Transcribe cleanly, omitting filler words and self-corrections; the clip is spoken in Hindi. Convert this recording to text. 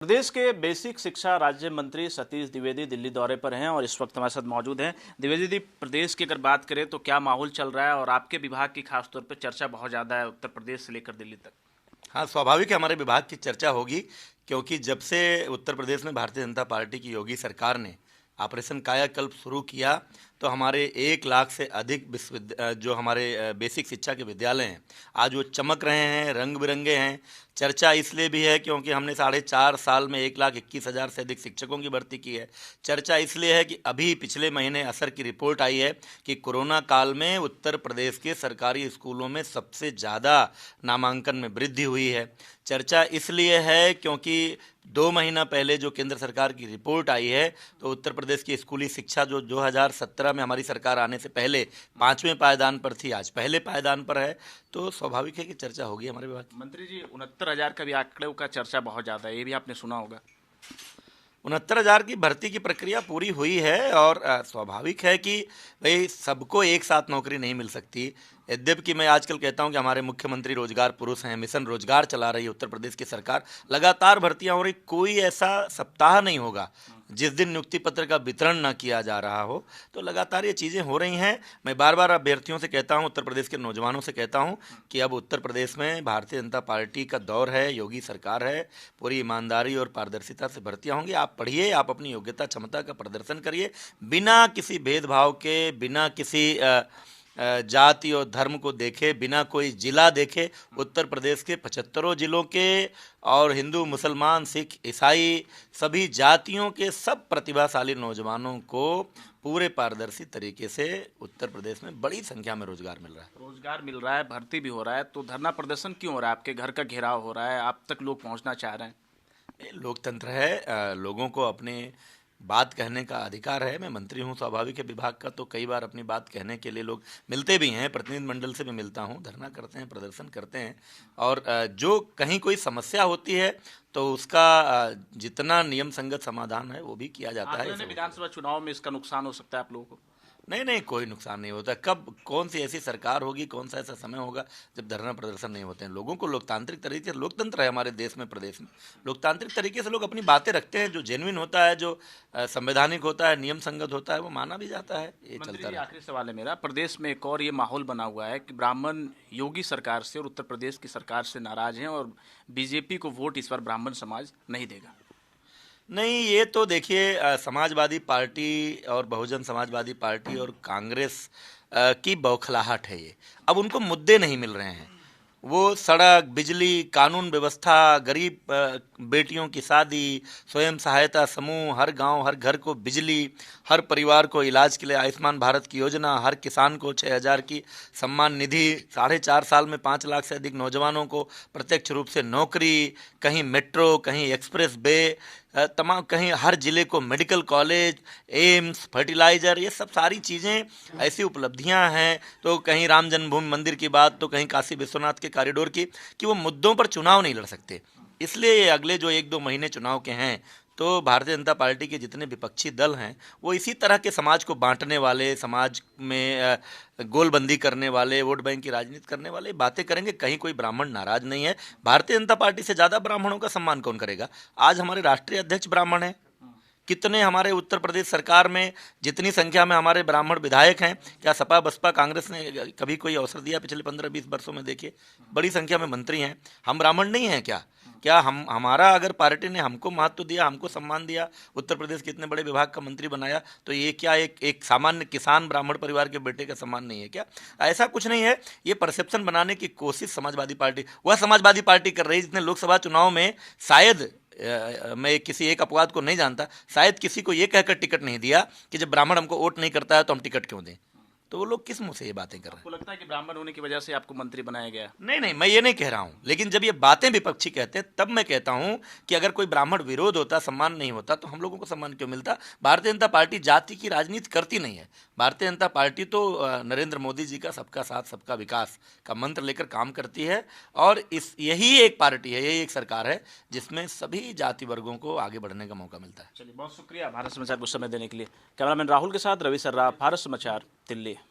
प्रदेश के बेसिक शिक्षा राज्य मंत्री सतीश द्विवेदी दिल्ली दौरे पर हैं और इस वक्त हमारे साथ मौजूद हैं। द्विवेदी जी, प्रदेश की अगर बात करें तो क्या माहौल चल रहा है और आपके विभाग की खासतौर पर चर्चा बहुत ज़्यादा है उत्तर प्रदेश से लेकर दिल्ली तक। हाँ, स्वाभाविक है हमारे विभाग की चर्चा होगी, क्योंकि जब से उत्तर प्रदेश में भारतीय जनता पार्टी की योगी सरकार ने ऑपरेशन कायाकल्प शुरू किया, तो हमारे 1 लाख से अधिक जो हमारे बेसिक शिक्षा के विद्यालय हैं, आज वो चमक रहे हैं, रंग बिरंगे हैं। चर्चा इसलिए भी है क्योंकि हमने 4.5 साल में 1,21,000 से अधिक शिक्षकों की भर्ती की है। चर्चा इसलिए है कि अभी पिछले महीने असर की रिपोर्ट आई है कि कोरोना काल में उत्तर प्रदेश के सरकारी स्कूलों में सबसे ज़्यादा नामांकन में वृद्धि हुई है। चर्चा इसलिए है क्योंकि 2 महीना पहले जो केंद्र सरकार की रिपोर्ट आई है, तो उत्तर प्रदेश की स्कूली शिक्षा जो 2017 में हमारी सरकार आने से पहले 5वें पायदान पर थी, आज पहले पायदान पर है। तो स्वाभाविक है कि चर्चा होगी हमारे विभाग की। मंत्री जी, 69,000 का भी आंकड़े का चर्चा बहुत ज़्यादा है, ये भी आपने सुना होगा। 69,000 की भर्ती की प्रक्रिया पूरी हुई है और स्वाभाविक है कि भाई सबको एक साथ नौकरी नहीं मिल सकती। यद्यपि कि मैं आजकल कहता हूं कि हमारे मुख्यमंत्री रोजगार पुरुष हैं, मिशन रोजगार चला रही है उत्तर प्रदेश की सरकार, लगातार भर्तियां हो रही, कोई ऐसा सप्ताह नहीं होगा जिस दिन नियुक्ति पत्र का वितरण ना किया जा रहा हो। तो लगातार ये चीज़ें हो रही हैं। मैं बार बार अभ्यर्थियों से कहता हूं, उत्तर प्रदेश के नौजवानों से कहता हूं कि अब उत्तर प्रदेश में भारतीय जनता पार्टी का दौर है, योगी सरकार है, पूरी ईमानदारी और पारदर्शिता से भर्तियां होंगी। आप पढ़िए, आप अपनी योग्यता क्षमता का प्रदर्शन करिए, बिना किसी भेदभाव के, बिना किसी जाति और धर्म को देखे, बिना कोई जिला देखे। उत्तर प्रदेश के 75 जिलों के और हिंदू, मुसलमान, सिख, ईसाई सभी जातियों के सब प्रतिभाशाली नौजवानों को पूरे पारदर्शी तरीके से उत्तर प्रदेश में बड़ी संख्या में रोजगार मिल रहा है। रोजगार मिल रहा है, भर्ती भी हो रहा है, तो धरना प्रदर्शन क्यों हो रहा है? आपके घर का घेराव हो रहा है, आप तक लोग पहुंचना चाह रहे हैं। ये लोकतंत्र है, लोगों को अपने बात कहने का अधिकार है। मैं मंत्री हूँ स्वाभाविक है विभाग का, तो कई बार अपनी बात कहने के लिए लोग मिलते भी हैं, प्रतिनिधि मंडल से भी मिलता हूँ, धरना करते हैं, प्रदर्शन करते हैं। और जो कहीं कोई समस्या होती है तो उसका जितना नियम संगत समाधान है वो भी किया जाता है। विधानसभा चुनाव में इसका नुकसान हो सकता है आप लोगों को? नहीं नहीं, कोई नुकसान नहीं होता। कब कौन सी ऐसी सरकार होगी, कौन सा ऐसा समय होगा जब धरना प्रदर्शन नहीं होते हैं? लोगों को लोकतांत्रिक तरीके से, लोकतंत्र है हमारे देश में, प्रदेश में लोकतांत्रिक तरीके से लोग अपनी बातें रखते हैं। जो जेन्युइन होता है, जो संवैधानिक होता है, नियम संगत होता है, वो माना भी जाता है। ये चलता है। आखिरी सवाल है मेरा, प्रदेश में एक और ये माहौल बना हुआ है कि ब्राह्मण योगी सरकार से और उत्तर प्रदेश की सरकार से नाराज हैं और बीजेपी को वोट इस बार ब्राह्मण समाज नहीं देगा। नहीं, ये तो देखिए, समाजवादी पार्टी और बहुजन समाजवादी पार्टी और कांग्रेस की बौखलाहट है ये। अब उनको मुद्दे नहीं मिल रहे हैं। वो सड़क, बिजली, कानून व्यवस्था, गरीब बेटियों की शादी, स्वयं सहायता समूह, हर गांव हर घर को बिजली, हर परिवार को इलाज के लिए आयुष्मान भारत की योजना, हर किसान को 6,000 की सम्मान निधि, 4.5 साल में 5 लाख से अधिक नौजवानों को प्रत्यक्ष रूप से नौकरी, कहीं मेट्रो, कहीं एक्सप्रेस वे, तमाम, कहीं हर जिले को मेडिकल कॉलेज, एम्स, फर्टिलाइज़र, ये सब सारी चीज़ें ऐसी उपलब्धियां हैं। तो कहीं राम जन्मभूमि मंदिर की बात, तो कहीं काशी विश्वनाथ के कॉरिडोर की, कि वो मुद्दों पर चुनाव नहीं लड़ सकते। इसलिए ये अगले जो 1-2 महीने चुनाव के हैं, तो भारतीय जनता पार्टी के जितने विपक्षी दल हैं वो इसी तरह के समाज को बांटने वाले, समाज में गोलबंदी करने वाले, वोट बैंक की राजनीति करने वाले बातें करेंगे। कहीं कोई ब्राह्मण नाराज नहीं है। भारतीय जनता पार्टी से ज़्यादा ब्राह्मणों का सम्मान कौन करेगा? आज हमारे राष्ट्रीय अध्यक्ष ब्राह्मण हैं। कितने हमारे उत्तर प्रदेश सरकार में जितनी संख्या में हमारे ब्राह्मण विधायक हैं, क्या सपा बसपा कांग्रेस ने कभी कोई अवसर दिया? पिछले 15-20 वर्षों में देखिए, बड़ी संख्या में मंत्री हैं। हम ब्राह्मण नहीं हैं क्या? क्या हमारा अगर पार्टी ने हमको महत्व दिया, हमको सम्मान दिया, उत्तर प्रदेश के इतने बड़े विभाग का मंत्री बनाया, तो ये क्या एक सामान्य किसान ब्राह्मण परिवार के बेटे का सम्मान नहीं है क्या? ऐसा कुछ नहीं है। ये परसेप्शन बनाने की कोशिश समाजवादी पार्टी, वह समाजवादी पार्टी कर रही है जिसने लोकसभा चुनाव में शायद, मैं किसी एक अपवाद को नहीं जानता, शायद किसी को ये कहकर टिकट नहीं दिया कि जब ब्राह्मण हमको वोट नहीं करता है तो हम टिकट क्यों दें। तो वो लोग किस मुंह से ये बातें कर रहे हैं? आपको लगता है कि ब्राह्मण होने की वजह से आपको मंत्री बनाया गया? नहीं नहीं, मैं ये नहीं कह रहा हूँ, लेकिन जब ये बातें विपक्षी कहते हैं तब मैं कहता हूँ कि अगर कोई ब्राह्मण विरोध होता, सम्मान नहीं होता, तो हम लोगों को सम्मान क्यों मिलता? भारतीय जनता पार्टी जाति की राजनीति करती नहीं है। भारतीय जनता पार्टी तो नरेंद्र मोदी जी का सबका साथ सबका विकास का मंत्र लेकर काम करती है, और यही एक पार्टी है, यही एक सरकार है जिसमें सभी जाति वर्गों को आगे बढ़ने का मौका मिलता है। चलिए, बहुत शुक्रिया भारत समाचार को समय देने के लिए। कैमरामैन राहुल के साथ रवि सर्रा, भारत समाचार, दिल्ली।